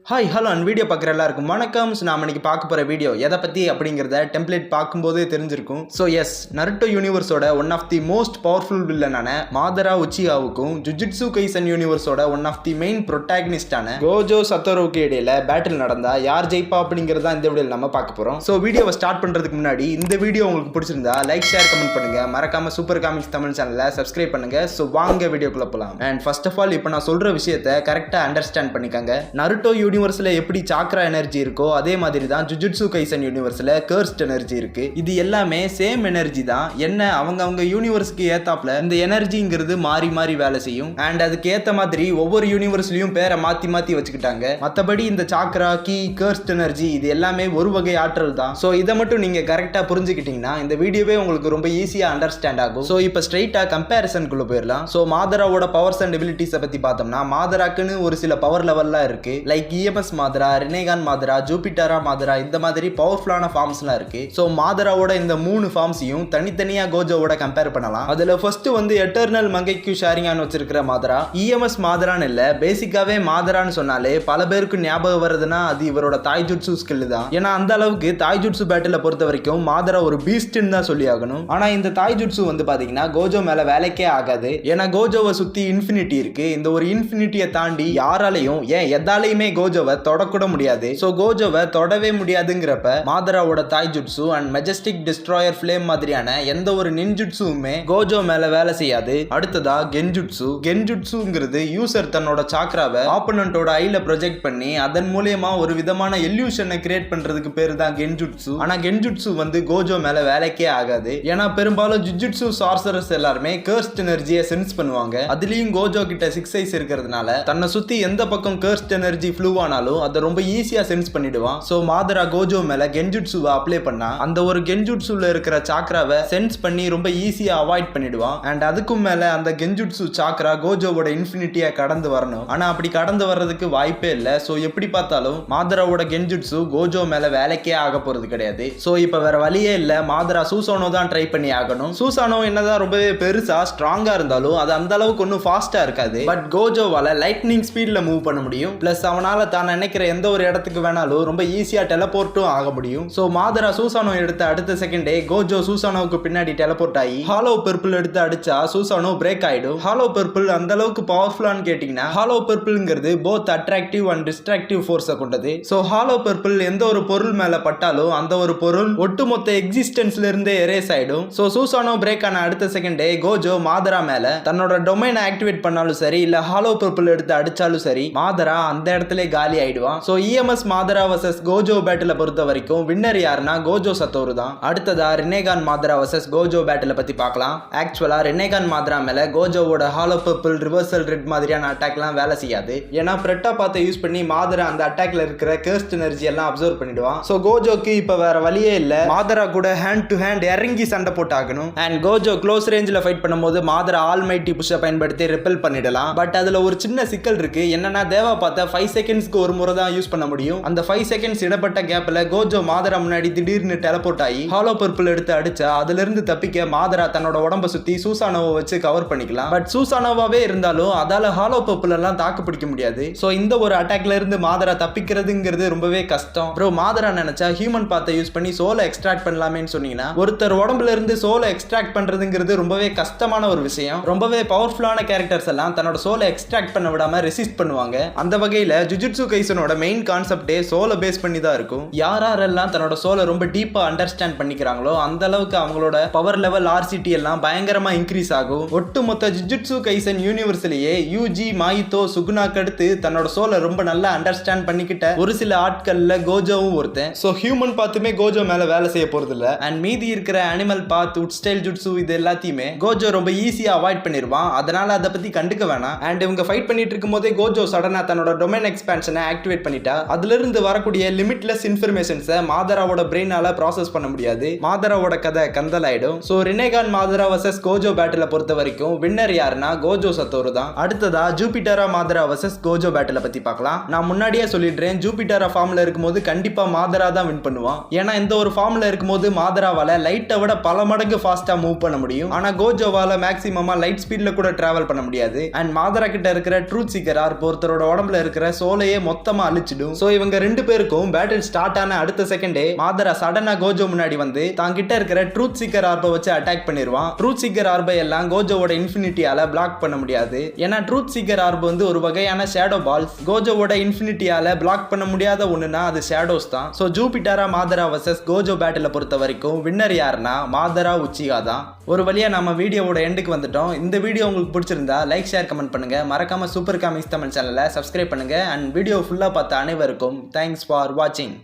Hi hello and video பார்க்குற எல்லாருக்கும் வணக்கம். ஸோ நாம் இன்னைக்கு பார்க்க போகிற வீடியோ எதை பற்றி அப்படிங்கிறத டெம்ப்ளேட் பார்க்கும்போதே தெரிஞ்சிருக்கும். ஸோ எஸ், நருட்டோ யூனிவர்ஸோட one of the most powerful வில்லனான மாதரா உச்சியாவுக்கும் ஜுஜுட்சு கைசன் யூனிவர்ஸோட ஒன் ஆஃப் தி மெயின் ப்ரொட்டாகனிஸ்டான கோஜோ சத்தோரோவுக்கு இடையில பேட்டில் நடந்தா யார் ஜெயிப்பா அப்படிங்கிறதா இந்த வீடியோவில் நம்ம பார்க்க போகிறோம். ஸோ வீடியோவை ஸ்டார்ட் பண்ணுறதுக்கு முன்னாடி இந்த வீடியோ உங்களுக்கு பிடிச்சிருந்தா லைக், ஷேர், கமெண்ட் பண்ணுங்க. மறக்காம சூப்பர் காமிக்ஸ் தமிழ் சேனலை சப்ஸ்கிரைப் பண்ணுங்க. ஸோ வாங்க வீடியோக்குள்ள போகலாம். அண்ட் ஃபர்ஸ்ட் ஆஃப் ஆல் இப்போ நான் சொல்ற விஷயத்தை கரெக்டாக அண்டர்ஸ்டாண்ட் பண்ணிக்கங்க. நருட்டோ யூனிவர்ஸ்ல எப்படி சாக்ரா எனர்ஜி இருக்கோ அதே மாதிரி தான் ஜுஜுட்சு கைசன் யூனிவர்ஸ்ல கர்ஸ்ட் எனர்ஜி இருக்கு. இது எல்லாமே சேம் எனர்ஜி தான். என்ன அவங்க யூனிவர்ஸ்க்கு ஏத்தாப்ல இந்த எனர்ஜிங்கிறது மாறி மாறி வேலை செய்யும். அண்ட் அதுக்கு ஏத்த மாதிரி ஒவ்வொரு யூனிவர்ஸ்லயும் பேரை மாத்தி மாத்தி வச்சுக்கிட்டாங்க. மத்தபடி இந்த சாக்ரா, கீ, கர்ஸ்ட் எனர்ஜி இது எல்லாமே ஒரு வகை ஆற்றல் தான். ஸோ இதை மட்டும் நீங்க கரெக்டா புரிஞ்சுக்கிட்டீங்கன்னா இந்த வீடியோவே உங்களுக்கு ரொம்ப ஈஸியா அண்டர்ஸ்டாண்ட் ஆகும். ஸோ இப்போ ஸ்ட்ரைட்டா கம்பேரிசனுக்குள்ள போயிடலாம். ஸோ மாதராவோட பவர்ஸ் அண்ட் எபிலிட்டிஸை பத்தி பார்த்தோம்னா மாதராக்குன்னு ஒரு சில பவர் லெவல்லாம் இருக்கு. லைக் இஎம்எஸ் மாதரா, ரெனேகான் மாதரா, ஜூபிட்டரா மாதரா, இந்த மாதிரி பவர்ஃபுல்லான ஃபார்ம்ஸ்லாம் இருக்கு. ஸோ மாதராவோட இந்த மூணு ஃபார்ம்ஸையும் தனித்தனியா கோஜோவோட கம்பேர் பண்ணலாம். அதுல ஃபர்ஸ்ட் வந்து எட்டர்னல் மங்கைக்கு ஷேரிங்கான் வச்சிருக்கிற மாதரா. இஎம்எஸ் மாதரான்னு இல்ல, பேசிக்காவே மாதரான்னு சொன்னாலே பல பேருக்கு ஞாபகம் வருதுன்னா அது இவரோட தாய்ஜுட்சு ஸ்கில் தான். ஏன்னா அந்த அளவுக்கு தாய்ஜுட்சு பேட்டில பொறுத்த வரைக்கும் மாதரா ஒரு பீஸ்ட்னு தான் சொல்லி ஆகணும். ஆனா இந்த தாய்ஜுட்சு வந்து பாத்தீங்கன்னா கோஜோ மேல வேலைக்கே ஆகாது. ஏன்னா கோஜோவை சுத்தி இன்ஃபினிட்டி இருக்கு. இந்த ஒரு இன்ஃபினிட்டியை தாண்டி யாராலையும் ஏன் எதாலையுமே கோஜோவை தொடக்கூட முடியாது. சோ கோஜோவை தொடவே முடியாதுங்கிறப்ப மாதராவோட தாய்ஜுட்சு அண்ட் மெஜஸ்டிக் டிஸ்ட்ராயர் ஃப்ளேம் மாதிரியான எந்த ஒரு நின்ஜுட்சுமே கோஜோ மேல வேலை செய்யாது. அடுத்ததா கென்ஜுட்சு. கென்ஜுட்சுங்கிறது யூசர் தன்னோட சாக்ராவை ஆப்போனன்ட்டோட ஐல ப்ரொஜெக்ட் பண்ணி அதன் மூலமா ஒரு விதமான எல்யூஷனை கிரியேட் பண்றதுக்கு பேரு தான் கென்ஜுட்சு. ஆனா கென்ஜுட்சு வந்து கோஜோ மேல வேலைக்கே ஆகாது. ஏன்னா பெரும்பாலும் ஜுஜுட்சு சார்சரர்ஸ் எல்லாருமே கர்ஸ்ட் எனர்ஜியை சென்ஸ் பண்ணுவாங்க. அதுலயும் கோஜோ கிட்ட 6 ஐஸ் இருக்கிறதுனால தன்னை சுத்தி எந்த பக்கம் கர்ஸ்ட் எனர்ஜி ஃப்ளூ ஆனாலும் அதை ரொம்ப ஈஸியா சென்ஸ் பண்ணிடுவான். சோ மாதரா கோஜோ மேல கென்ஜுட்சுவை அப்ளை பண்ணா அந்த ஒரு கென்ஜுட்சுல இருக்கிற சாக்ராவை சென்ஸ் பண்ணி ரொம்ப ஈஸியா அவாய்ட் பண்ணிடுவான். அண்ட் அதுக்கும் மேல அந்த கென்ஜுட்சு சாக்ரா கோஜோவோட இன்ஃபினிட்டியா கடந்து வரணும். ஆனா அப்படி கடந்து வர்றதுக்கு வாய்ப்பே இல்ல. சோ எப்படி பார்த்தாலும் மாதராவோட கென்ஜுட்சு கோஜோ மேல வேலைக்கே ஆக போறது கிடையாது. சோ இப்ப வேற வழியே இல்ல, மாதரா சூசானோ தான் ட்ரை பண்ணி ஆகணும். சூசானோ என்னதான் ரொம்பவே பெருசா ஸ்ட்ராங்கா இருந்தாலும் அது அந்த அளவுக்கு ஒன்னும் ஃபாஸ்டா இருக்காது. பட் கோஜோவால லைட்னிங் ஸ்பீட்ல மூவ் பண்ண முடியும். பிளஸ் அவனால தான் நினைக்கிற எந்த ஒரு இடத்துக்கு வேணாலும் ரொம்ப ஈஸியா டெலபோர்ட்டும் ஆக முடியும். சோ மாதரா சூசானோ எடுத்த அடுத்த செகண்டே கோஜோ சூசானோவுக்கு பின்னாடி டெலபோர்ட் ஆகி ஹாலோ பர்பிள் எடுத்து அடிச்சா சூசானோ பிரேக் ஆயிடும். ஹாலோ பர்பிள் அந்த அளவுக்கு பவர்ஃபுல்லான்னு கேட்டீங்கன்னா ஹாலோ பர்பிள்ங்கிறது போத் அட்ராக்டிவ் அண்ட் டிஸ்ட்ராக்டிவ் ஃபோர்ஸை கொண்டது. சோ ஹாலோ பர்பிள் எந்த ஒரு பொருள் மேல பட்டாலும் அந்த ஒரு பொருள் ஒட்டுமொத்த எக்ஸிஸ்டன்ஸ்ல இருந்தே எரேஸ் ஆயிடும். சோ சூசானோ பிரேக் ஆன அடுத்த செகண்டே கோஜோ மாதரா மேல தன்னோட டொமைனை ஆக்டிவேட் பண்ணாலும் சரி இல்ல ஹாலோ பர்பிள் எடுத்து அடிச்சாலும் சரி மாதரா அந்த இடத்துல காலி ஆயிடுவான். சோ இஎம்எஸ் மாதரா வர்சஸ் கோஜோ பேட்டில பொறுத்த வரைக்கும் வின்னர் யாருன்னா கோஜோ சத்தோரு தான். அடுத்ததா ரெனேகான் மாதரா வர்சஸ் கோஜோ பேட்டில பத்தி பார்க்கலாம். ஆக்சுவலா ரெனேகான் மாதரா மேல கோஜோவோட ஹாலோ பர்பிள், ரிவர்சல் ரெட் மாதிரியான அட்டாக்லாம் வேலை செய்யாது. ஏன்னா பிரெட்டா பாத்தை யூஸ் பண்ணி மாதரா அந்த அட்டாக்ல இருக்கிற கர்ஸ்ட் எனர்ஜி எல்லாம் அப்சர்வ் பண்ணிடுவான். சோ கோஜோக்கு இப்ப வேற வழியே இல்ல, மாதரா கூட ஹேண்ட் டு ஹேண்ட் இறங்கி சண்டை போட்டு ஆகணும். அண்ட் கோஜோ க்ளோஸ் ரேஞ்சில் ஃபைட் பண்ணும்போது மாதரா ஆல்மைட்டி புஷ்ஷை பயன்படுத்தி ரிப்பெல் பண்ணிடலாம். பட் அதுல ஒரு சின்ன சிக்கல் இருக்கு. என்னன்னா தேவா பார்த்தா 5 செகண்ட்ஸ்க்கு ஒரு முறை தான் யூஸ் பண்ண முடியும். அந்த 5 செகண்ட்ஸ் இடப்பட்ட கேப்ல கோஜோ மாதரா முன்னாடி திடீர்னு டெலபோர்ட் ஆகி ஹாலோ பர்பிள் எடுத்து அடிச்சா அதுல இருந்து தப்பிக்க மாதரா தன்னோட உடம்ப சுத்தி சூசானோவை வச்சு கவர் பண்ணிக்கலாம். பட் சூசானோவாவே இருந்தாலும் அதால ஹாலோ பர்பிள் எல்லாம் தாக்கு பிடிக்க முடியாது. சோ இந்த ஒரு அட்டாக்ல இருந்து மாதரா தப்பிக்கிறதுங்கிறது ரொம்பவே கஷ்டம். ப்ரோ மாதரா நினைச்சா ஹியூமன் பாத்தை யூஸ் பண்ணி சோலை எக்ஸ்ட்ராக்ட் பண்ணலாமேன்னு சொன்னீங்கன்னா ஒருத்தர் உடம்புல இருந்து சோலை எக்ஸ்ட்ராக்ட் பண்றதுங்கிறது ரொம்பவே கஷ்டமான ஒரு விஷயம். ரொம்பவே பவர்ஃபுல்லான கேரக்டர்ஸ் எல்லாம் தன்னோட சோலை எக்ஸ்ட்ராக்ட் பண்ண விடாம ரெசிஸ்ட் பண்ணுவாங்க. அந்த வகையில ஜுஜுட்சு கைசனோட மெயின் கான்செப்டே சோலை பேஸ் பண்ணி தான் இருக்கும். யாரெல்லாம் தன்னோட சோலை ரொம்ப டீப்பா அண்டர்ஸ்டாண்ட் பண்ணிக்கிறாங்களோ அந்த அளவுக்கு அவங்களோட பவர் லெவல் ஆர்சிடி எல்லாம் பயங்கரமா இன்க்ரீஸ் ஆகும். ஒட்டுமொத்த ஜுஜுட்சு கைசன் யூனிவர்ஸ்லயே யூஜி, மாயித்தோ, சுகுனாக்கு அடுத்து தன்னோட சோலை ரொம்ப நல்லா அண்டர்ஸ்டாண்ட் பண்ணிக்கிட்ட ஒரு சில ஆட்கள்ல கோஜோவும் ஒருத்தன். சோ ஹியூமன் பாத்துமே கோஜோ மேல வேலை செய்ய போறது இல்ல. அண்ட் மீதி இருக்கிற அனிமல் பாத், உட் ஸ்டைல் ஜுட்சு இது எல்லாத்தையுமே கோஜோ ரொம்ப ஈஸியா அவாய்ட் பண்ணிருவான். அதனால அதை பத்தி கண்டுக்க வேணாம். அண்ட் இவங்க ஃபைட் பண்ணிட்டு இருக்கும் போதே கோஜோ சடனா தன்னோட டொமைன் எக்ஸ்பான்ஷனை ஆக்டிவேட் பண்ணிட்டா அதுல இருந்து வரக்கூடிய லிமிட்லெஸ் இன்ஃபர்மேஷன்ஸை மாதராவோட பிரெயினால ப்ராசஸ் பண்ண முடியாது. மாதராவோட கதை கந்தல் ஆயிடும். சோ ரெனேகான் மாதரா வர்சஸ் கோஜோ பேட்டில பொறுத்த வரைக்கும் வின்னர் யாருன்னா கோஜோ சத்தோரு தான். அடுத்ததா ஜூபிட்டரா மாதரா வர்சஸ் கோஜோ பேட்டில பத்தி பார்க்கலாம். நான் முன்னாடியே சொல்லிடுறேன், ஜூபிட்டரா ஃபார்ம்ல இருக்கும்போது கண்டிப்பா மாதரா தான் வின் பண்ணுவான். ஏன்னா இந்த ஒரு ஃபார்ம்ல இருக்கும்போது மாதராவால லைட்டை விட பல மடங்கு ஃபாஸ்டா மூவ் பண்ண முடியும். ஆனா கோஜோவால மேக்ஸிமமா லைட் ஸ்பீட்ல கூட டிராவல் பண்ண முடியாது. அண்ட் மாதரா கிட்ட இருக்கிற ட்ரூத் சீக்கர் ஒருத்தரோட உடம்புல இருக்கிற சோலை வேர்ல்டையே மொத்தமா அழிச்சிடும். சோ இவங்க ரெண்டு பேருக்கும் பேட்டில் ஸ்டார்ட் ஆன அடுத்த செகண்டே மாதரா சடனா கோஜோ முன்னாடி வந்து தாங்கிட்ட இருக்கிற ட்ரூத் சீக்கர் ஆர்பை வச்சு அட்டாக் பண்ணிடுவான். ட்ரூத் சீக்கர் ஆர்பை எல்லாம் கோஜோவோட இன்ஃபினிட்டியால பிளாக் பண்ண முடியாது. ஏன்னா ட்ரூத் சீக்கர் ஆர்பு வந்து ஒரு வகையான ஷேடோ பால்ஸ். கோஜோவோட இன்ஃபினிட்டியால பிளாக் பண்ண முடியாத ஒண்ணுனா அது ஷேடோஸ் தான். சோ ஜூபிட்டரா மாதரா வர்சஸ் கோஜோ பேட்டில பொறுத்த வரைக்கும் வின்னர் யாருன்னா மாதரா உச்சிகா தான். ஒரு வழியா நம்ம வீடியோவோட எண்டுக்கு வந்துட்டோம். இந்த வீடியோ உங்களுக்கு பிடிச்சிருந்தா லைக், ஷேர், கமெண்ட் பண்ணுங்க. மறக்காம சூப்பர் காமிக்ஸ் தமிழ் சேனலை சப்ஸ்கிரைப் பண்ணுங்க. அண்ட் வீடியோ ஃபுல்லா பார்த்த அனைவருக்கும் தேங்க்ஸ் ஃபார் வாட்சிங்.